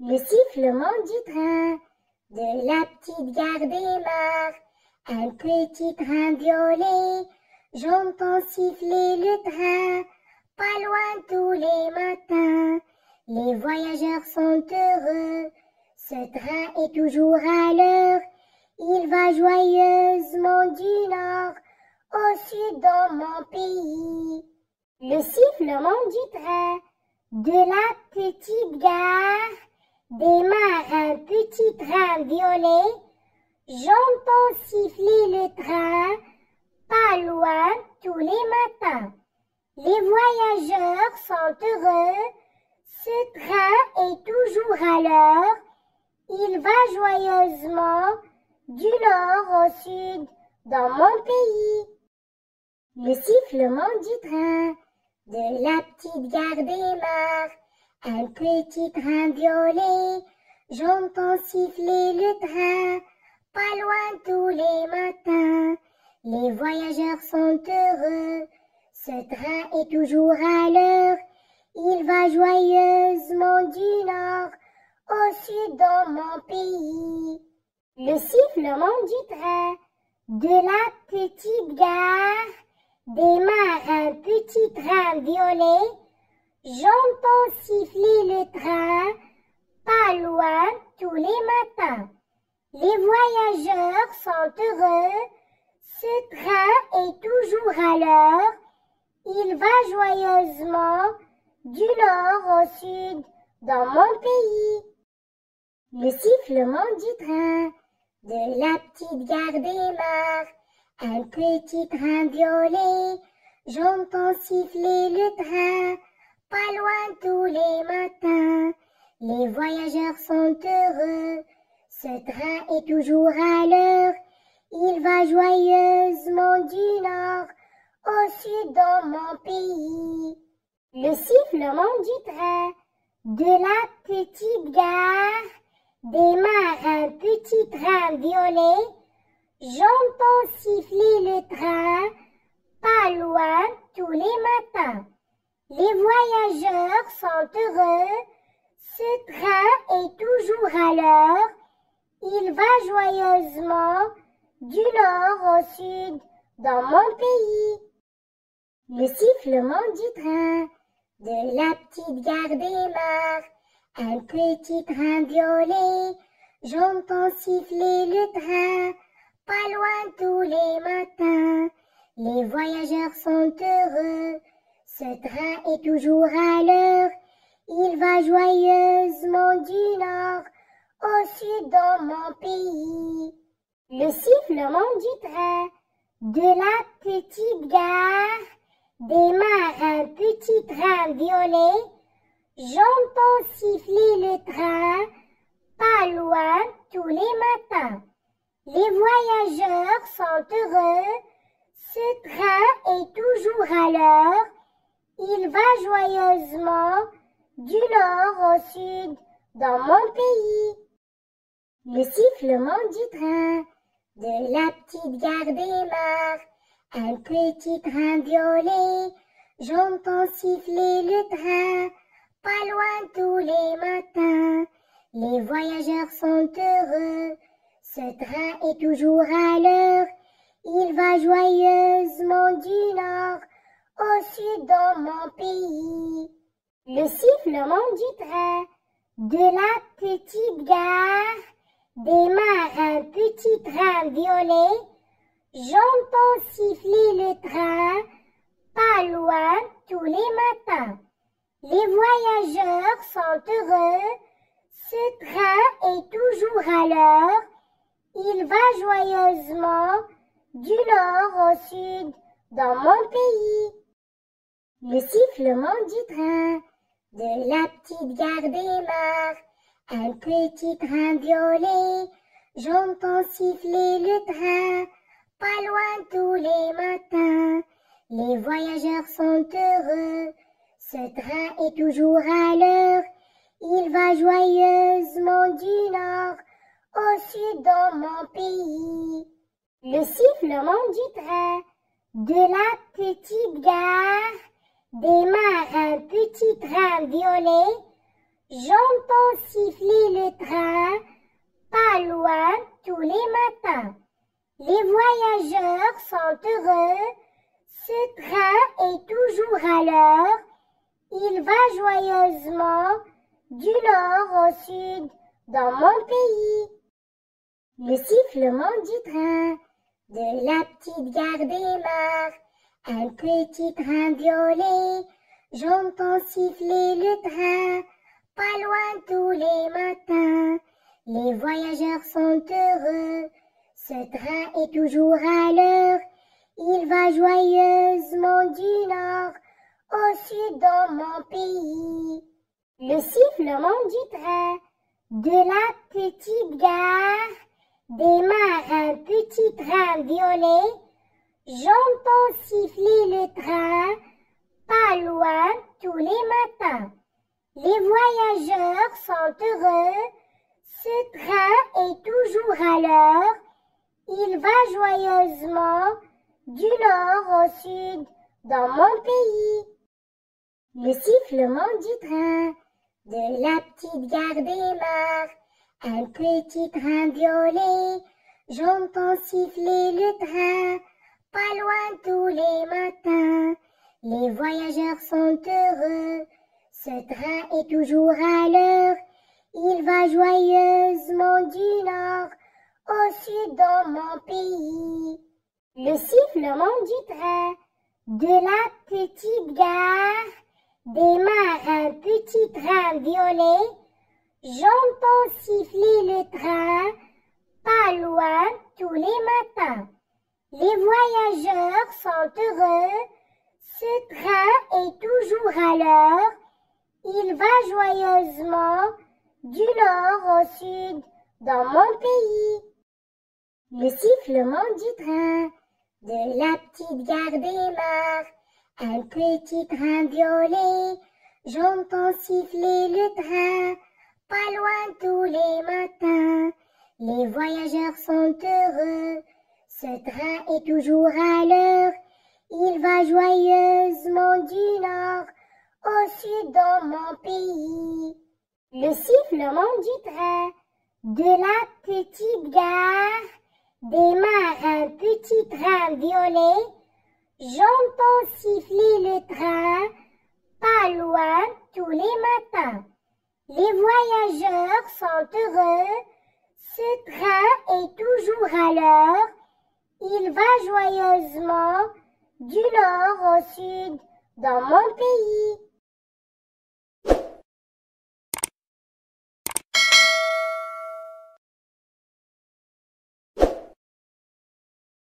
Le sifflement du train de la petite gare démarre. Un petit train violet, j'entends siffler le train, pas loin tous les matins. Les voyageurs sont heureux, ce train est toujours à l'heure. Il va joyeusement du nord au sud dans mon pays. Le sifflement du train de la petite gare démarre un petit train violet. J'entends siffler le train, pas loin tous les matins. Les voyageurs sont heureux, ce train est toujours à l'heure. Il va joyeusement du nord au sud dans mon pays. Le sifflement du train de la petite gare démarre. Un petit train violet, j'entends siffler le train, pas loin tous les matins. Les voyageurs sont heureux, ce train est toujours à l'heure. Il va joyeusement du nord au sud dans mon pays. Le sifflement du train de la petite gare démarre un petit train violet. J'entends siffler le train, pas loin tous les matins. Les voyageurs sont heureux, ce train est toujours à l'heure. Il va joyeusement du nord au sud dans mon pays. Le sifflement du train de la petite gare démarre. Un petit train violet, j'entends siffler le train, pas loin tous les matins. Les voyageurs sont heureux, ce train est toujours à l'heure. Il va joyeusement du nord au sud dans mon pays. Le sifflement du train de la petite gare démarre un petit train violet. J'entends siffler le train, pas loin tous les matins. Les voyageurs sont heureux, ce train est toujours à l'heure. Il va joyeusement du nord au sud dans mon pays. Le sifflement du train de la petite gare démarre. Un petit train violet, j'entends siffler le train, pas loin tous les matins. Les voyageurs sont heureux, ce train est toujours à l'heure. Il va joyeusement du nord au sud dans mon pays. Le sifflement du train de la petite gare démarre un petit train violet. J'entends siffler le train, pas loin tous les matins. Les voyageurs sont heureux, ce train est toujours à l'heure. Il va joyeusement du nord au sud dans mon pays. Le sifflement du train de la petite gare démarre. Un petit train violet, j'entends siffler le train, pas loin tous les matins. Les voyageurs sont heureux, ce train est toujours à l'heure. Il va joyeusement du nord au sud dans mon pays. Le sifflement du train de la petite gare démarre un petit train violet. J'entends siffler le train, pas loin tous les matins. Les voyageurs sont heureux, ce train est toujours à l'heure. Il va joyeusement du nord au sud dans mon pays. Le sifflement du train de la petite gare démarre. Un petit train violet, j'entends siffler le train, pas loin tous les matins. Les voyageurs sont heureux, ce train est toujours à l'heure. Il va joyeusement du nord au sud dans mon pays. Le sifflement du train de la petite gare démarre un petit train violet. J'entends siffler le train, pas loin tous les matins. Les voyageurs sont heureux, ce train est toujours à l'heure. Il va joyeusement du nord au sud dans mon pays. Le sifflement du train de la petite gare démarre. Un petit train violet, j'entends siffler le train, pas loin tous les matins. Les voyageurs sont heureux, ce train est toujours à l'heure. Il va joyeusement du nord au sud dans mon pays. Le sifflement du train de la petite gare démarre un petit train violet. J'entends siffler le train, pas loin tous les matins. Les voyageurs sont heureux, ce train est toujours à l'heure. Il va joyeusement du nord au sud dans mon pays. Le sifflement du train de la petite gare démarre. Un petit train violet, j'entends siffler le train, pas loin tous les matins. Les voyageurs sont heureux, ce train est toujours à l'heure. Il va joyeusement du nord au sud dans mon pays. Le sifflement du train de la petite gare démarre un petit train violet. J'entends siffler le train, pas loin tous les matins. Les voyageurs sont heureux, ce train est toujours à l'heure. Il va joyeusement du nord au sud dans mon pays. Le sifflement du train de la petite gare démarre. Un petit train violet, j'entends siffler le train, pas loin tous les matins. Les voyageurs sont heureux, ce train est toujours à l'heure. Il va joyeusement du nord au sud dans mon pays. Le sifflement du train de la petite gare démarre un petit train violet. J'entends siffler le train, pas loin tous les matins. Les voyageurs sont heureux, ce train est toujours à l'heure. Il va joyeusement du nord au sud dans mon pays.